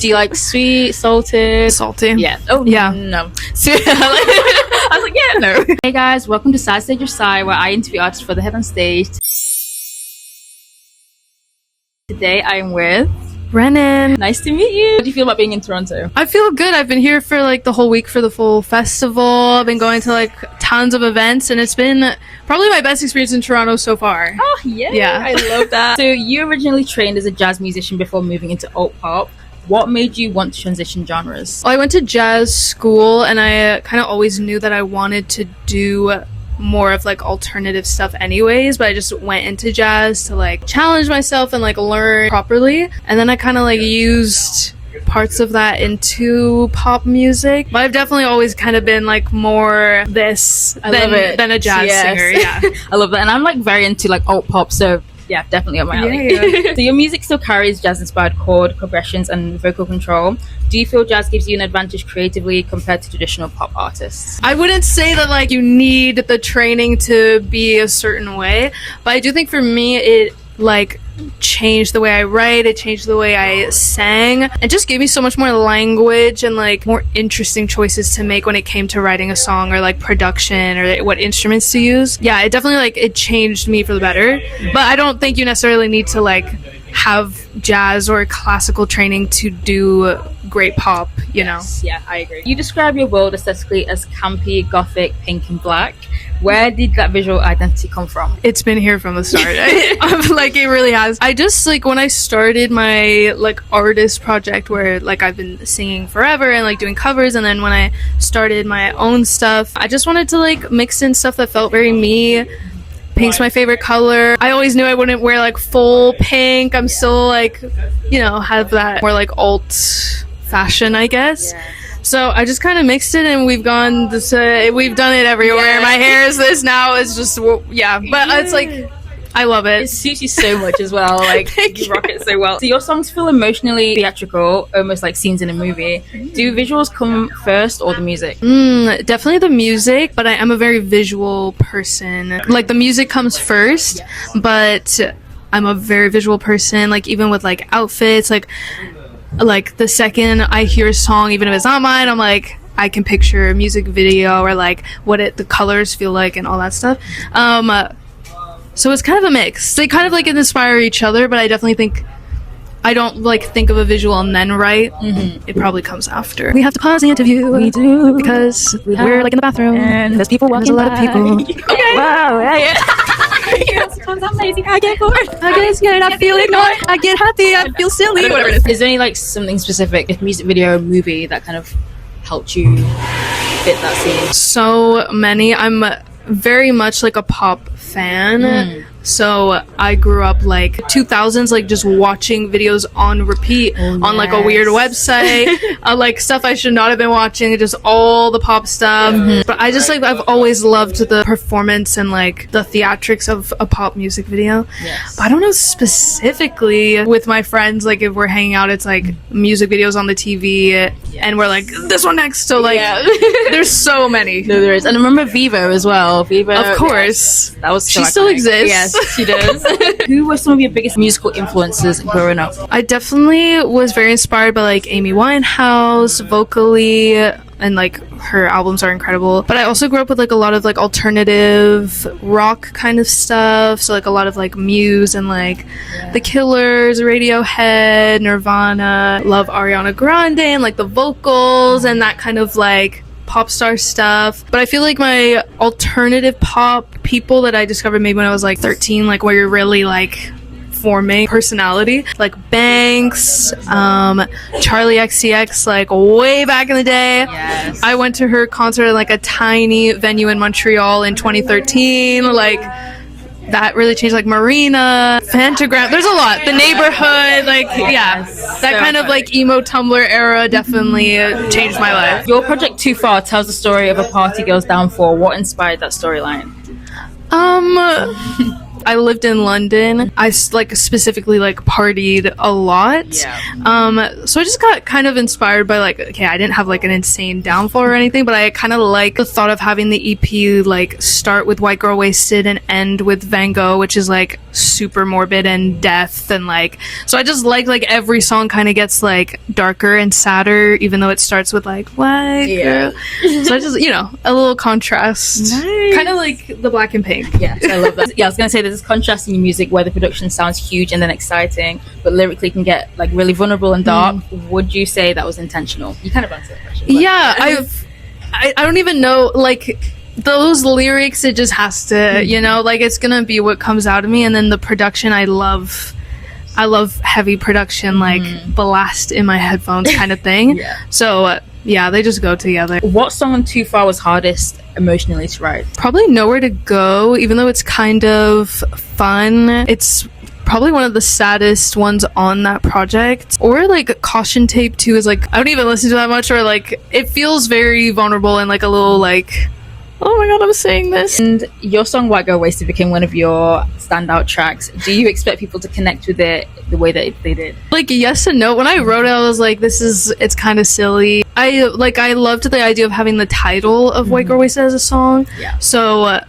Do you like sweet, salted? Salty. Yeah. Oh, yeah. No. I was like, yeah, no. Hey guys, welcome to Side Stage of Sci, where I interview artists for the head on stage. Today I'm with Renon. Nice to meet you. How do you feel about being in Toronto? I feel good. I've been here for like the whole week for the full festival. I've been going to like tons of events, and it's been probably my best experience in Toronto so far. Oh, yeah. I love that. So you originally trained as a jazz musician before moving into alt pop. What made you want to transition genres? Well, I went to jazz school, and I kind of always knew that I wanted to do more of like alternative stuff anyways, but I just went into jazz to like challenge myself and like learn properly, and then I kind of like used parts of that into pop music. But I've definitely always kind of been like more this than a jazz singer. Yeah. I love that. And I'm like very into like alt pop, so yeah, definitely on my alley. Yeah. So your music still carries jazz-inspired chord progressions and vocal control. Do you feel jazz gives you an advantage creatively compared to traditional pop artists? I wouldn't say that like you need the training to be a certain way, but I do think for me it like changed the way I write, it changed the way I sang, and just gave me so much more language and like more interesting choices to make when it came to writing a song or like production or what instruments to use. Yeah, it definitely like it changed me for the better, but I don't think you necessarily need to like have jazz or classical training to do great pop, you know? Yeah, I agree. You describe your world aesthetically as campy, gothic, pink and black. Where did that visual identity come from? It's been here from the start. Like it really has. I just like when I started my like artist project where like I've been singing forever and like doing covers, and then when I started my own stuff, I just wanted to like mix in stuff that felt very me. Pink's my favorite color. I always knew I wouldn't wear like full pink. I'm still like, you know, have that more like alt fashion, I guess. So I just kind of mixed it, and we've gone this. We've done it everywhere. Yeah. My hair is this now. It's just but it's like I love it. It suits you so much as well. Like you rock it so well. So your songs feel emotionally theatrical, almost like scenes in a movie. Do visuals come first or the music? Definitely the music, but I am a very visual person. Like the music comes first, but I'm a very visual person. Like even with like outfits, like the second I hear a song, even if it's not mine, I'm like I can picture a music video or like what the colors feel like and all that stuff. So it's kind of a mix. They kind of like inspire each other, but I definitely think I don't like think of a visual and then write. It probably comes after. We have to pause the interview. We do because we're like in the bathroom and there's people walking. There's a lot of people. Okay. Wow. Yeah. Sometimes I'm lazy. I get bored. I get scared. I feel ignored. I get happy. I feel silly. Whatever it is. Is there any like something specific, if music video or movie, that kind of helped you fit that scene? So many. I'm very much like a pop fan. So I grew up like 2000s, like just watching videos on repeat on like a weird website, like stuff I should not have been watching, just all the pop stuff. But I just like I've always loved the performance and like the theatrics of a pop music video. But I don't know specifically with my friends, like if we're hanging out, it's like music videos on the TV and we're like this one next. So like there's so many. No, there is. And I remember Vivo as well. Vivo, of course. That was so she still exists. Yes, she does. Who were some of your biggest musical influences growing up? I definitely was very inspired by like Amy Winehouse vocally, and like her albums are incredible. But I also grew up with like a lot of like alternative rock kind of stuff, so like a lot of like Muse and like The Killers, Radiohead, Nirvana. Love Ariana Grande and like the vocals and that kind of like pop star stuff. But I feel like my alternative pop people that I discovered maybe when I was like 13, like where you're really like forming personality, like Banks, Charlie XCX, like way back in the day. I went to her concert at like a tiny venue in Montreal in 2013. Like that really changed, like Marina, Phantogram. There's a lot. The Neighborhood, like that so kind of like emo Tumblr era definitely changed my life. Your project Too Far tells the story of a party girl's downfall. What inspired that storyline? I lived in London. I like specifically like partied a lot. So I just got kind of inspired by like, okay, I didn't have like an insane downfall or anything, but I kind of like the thought of having the EP like start with White Girl Wasted and end with Van Gogh, which is like super morbid and death, and like, so I just like every song kind of gets like darker and sadder, even though it starts with like White Girl. So I just, you know, a little contrast. Nice. Kind of like the Black and Pink. Yes, I love that. Yeah, I was gonna say there's this contrast in your music where the production sounds huge and then exciting, but lyrically can get like really vulnerable and dark. Would you say that was intentional? You kind of answered that question. Yeah, I don't even know, like, those lyrics, it just has to, you know, like, it's gonna be what comes out of me. And then the production, I love heavy production, like blast in my headphones kind of thing. So yeah, they just go together. What song on Too Far was hardest emotionally to write? Probably Nowhere to Go, even though it's kind of fun. It's probably one of the saddest ones on that project. Or like Caution Tape 2 is like, I don't even listen to that much, or like it feels very vulnerable and like a little like, oh my god, I'm saying this. And your song White Girl Wasted became one of your standout tracks. Do you expect people to connect with it the way that they did? Like, yes and no. When I wrote it, I was like, it's kind of silly. I loved the idea of having the title of White Girl Wasted as a song. So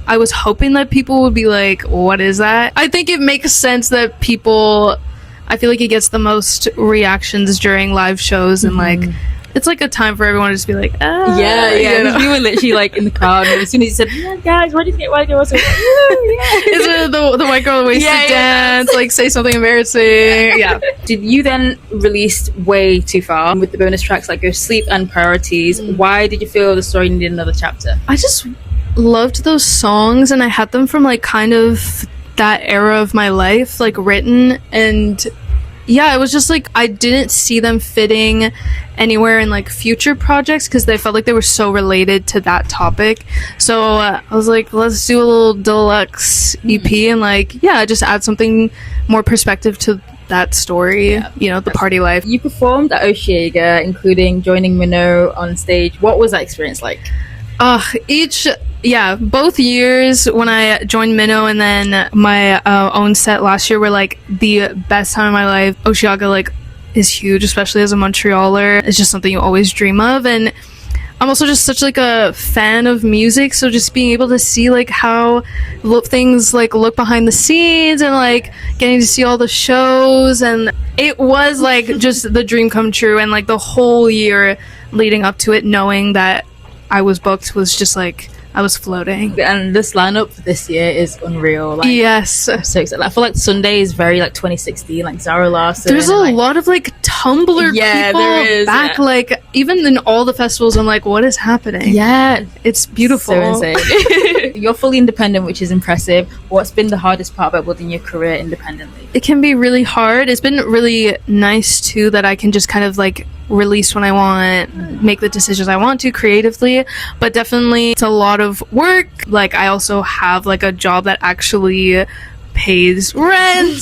I was hoping that people would be like, what is that? I think it makes sense that people, I feel like it gets the most reactions during live shows, and like, it's like a time for everyone to just be like, ah. You know? We were literally like in the crowd, and as soon as you said, yeah, guys, where did you get White Girl? I was like, is it the White Girl Wasted dance? Like, say something embarrassing. Did you then release Way Too Far with the bonus tracks like Go Sleep and Priorities? Why did you feel the story needed another chapter? I just loved those songs, and I had them from like kind of that era of my life, like written, and yeah, it was just like I didn't see them fitting anywhere in like future projects because they felt like they were so related to that topic. So I was like, let's do a little deluxe EP and like, yeah, just add something more perspective to that story, you know, the party life. You performed at Osheaga, including joining Renon on stage. What was that experience like? Both years when I joined Minnow and then my own set last year were like the best time of my life. Osheaga like is huge, especially as a Montrealer. It's just something you always dream of, and I'm also just such like a fan of music, so just being able to see like how things like look behind the scenes and like getting to see all the shows, and it was like just the dream come true. And like the whole year leading up to it, knowing that I was booked was just like I was floating. And this lineup for this year is unreal. Like, yes, I'm so excited. I feel like Sunday is very like 2016, like Zara Larson. There's a lot of like Tumblr people there is, back, like even in all the festivals. I'm like, what is happening? Yeah, it's beautiful. So insane. You're fully independent, which is impressive. What's been the hardest part about building your career independently? It can be really hard. It's been really nice too that I can just kind of like release when I want, make the decisions I want to creatively, but definitely it's a lot of work. Like I also have like a job that actually pays rent,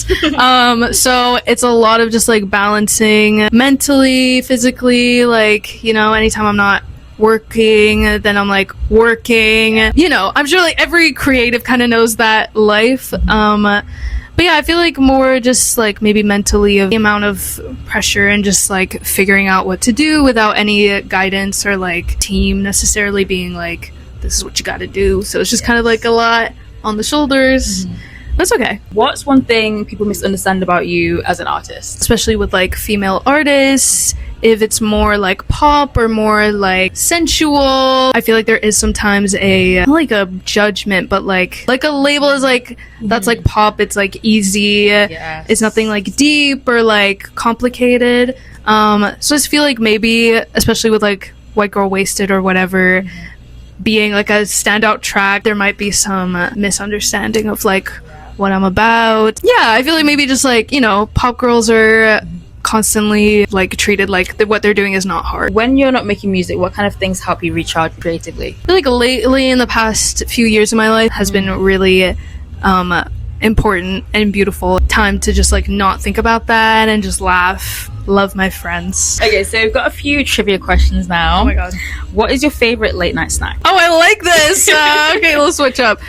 so it's a lot of just like balancing mentally, physically, like, you know, anytime I'm not working, then I'm like working, you know. I'm sure like every creative kind of knows that life. But yeah, I feel like more just like maybe mentally of the amount of pressure and just like figuring out what to do without any guidance or like team necessarily being like, this is what you got to do. So it's just kind of like a lot on the shoulders. That's okay. What's one thing people misunderstand about you as an artist? Especially with like female artists, if it's more like pop or more like sensual, I feel like there is sometimes not like a judgment, but like a label is like, that's like pop, it's like easy, it's nothing like deep or like complicated. So I just feel like maybe, especially with like White Girl Wasted or whatever, being like a standout track, there might be some misunderstanding of like what I'm about. Yeah, I feel like maybe just like, you know, pop girls are constantly like treated like what they're doing is not hard. When you're not making music, what kind of things help you recharge creatively? I feel like lately in the past few years of my life has been really important and beautiful time to just like not think about that and just laugh. Love my friends. Okay, so we've got a few trivia questions now. Oh my god. What is your favorite late night snack? Oh, I like this. Okay, let's switch up.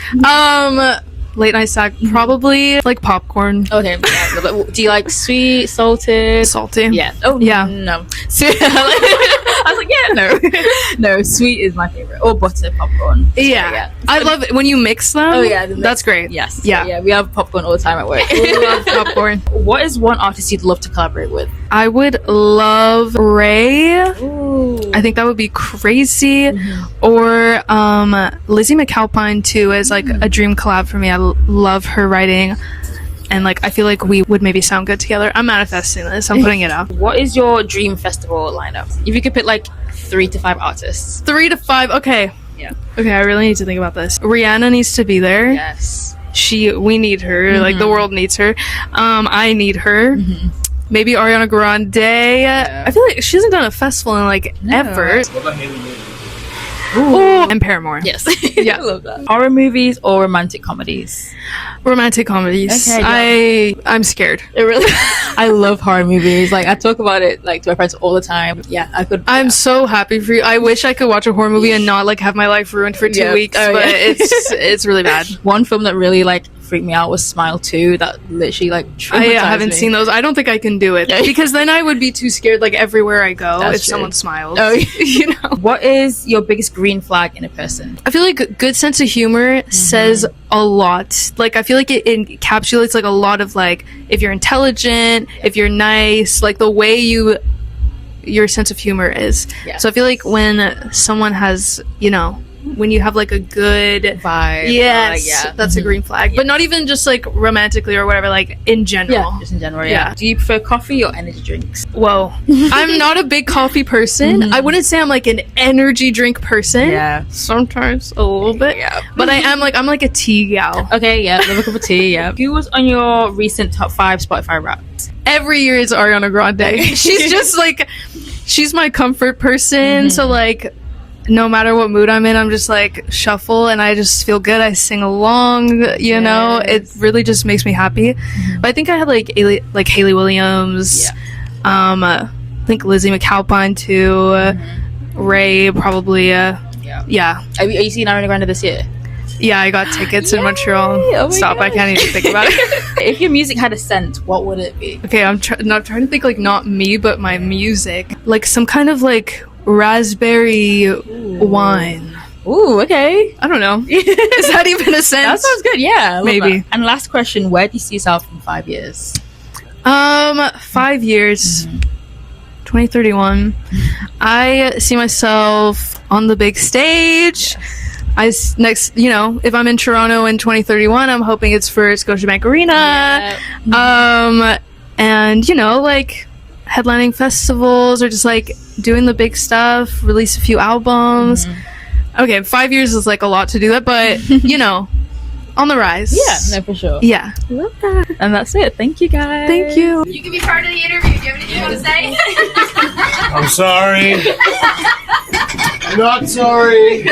late night snack, probably like popcorn. Okay. Yeah, but do you like sweet, salted? Salty. Yeah. Oh Yeah. No. Sweet. I was like, yeah, no. No, sweet is my favorite. Or butter popcorn. Yeah. I love it when you mix them. Oh yeah, that's great. Yes. Yeah. Yeah. We have popcorn all the time at work. We love popcorn. What is one artist you'd love to collaborate with? I would love Ray. Ooh. I think that would be crazy. Or Lizzie McAlpine too is like a dream collab for me. I love her writing, and like I feel like we would maybe sound good together. I'm manifesting this. I'm putting it out. What is your dream festival lineup? If you could pick like 3 to 5 artists. 3 to 5. Okay. Yeah. Okay, I really need to think about this. Rihanna needs to be there. Yes. We need her. Like the world needs her. I need her. Maybe Ariana Grande. I feel like she hasn't done a festival in like ever. What about Haley Williams? Ooh. And Paramore. Yes. Yeah. I love that. Horror movies or romantic comedies? Romantic comedies. Okay, I'm scared. It really. I love horror movies. Like I talk about it like to my friends all the time. Yeah, I could. I'm so happy for you. I wish I could watch a horror movie and not like have my life ruined for 2 weeks, but it's really bad. One film that really like freaked me out was Smile 2. That literally like I haven't seen those. I don't think I can do it because then I would be too scared like everywhere I go if someone smiles. Oh, you know. What is your biggest green flag in a person? I feel like a good sense of humor says a lot. Like I feel like it encapsulates like a lot of like if you're intelligent, if you're nice, like the way your sense of humor is. Yeah. So I feel like when someone has, you know, when you have like a good vibe, yes, that's a green flag. But not even just like romantically or whatever, like in general. Yeah, just in general. Yeah. Do you prefer coffee or energy drinks? Whoa. I'm not a big coffee person. I wouldn't say I'm like an energy drink person. Yeah. Sometimes a little bit. Yeah. But I'm like a tea gal. Okay, yeah. Love a cup of tea, yeah. Who was on your recent top 5 Spotify Wrapped? Every year is Ariana Grande. She's just like, she's my comfort person. So like, no matter what mood I'm in, I'm just like shuffle and I just feel good. I sing along, you know. It really just makes me happy. But I think I had like Haley Williams. Yeah. I think Lizzie McAlpine too. Ray probably. Yeah. Are you seeing Ariana Grande this year? Yeah, I got tickets in Montreal. Oh Stop! I can't even think about it. If your music had a scent, what would it be? Okay, I'm trying to think like not me, but my music, like some kind of like raspberry wine. Ooh, okay. I don't know. Is that even a sense? That sounds good. Yeah, I love maybe. That. And last question: where do you see yourself in 5 years? 5 years. 2031. I see myself on the big stage. If I'm in Toronto in 2031, I'm hoping it's for Scotiabank Arena. And you know, like headlining festivals or just like doing the big stuff, release a few albums. Okay, 5 years is like a lot to do that, but you know, on the rise. Yeah, no, for sure. Yeah. Love that. And that's it. Thank you, guys. Thank you. You can be part of the interview. Do you have anything you want to say? I'm sorry. I'm not sorry.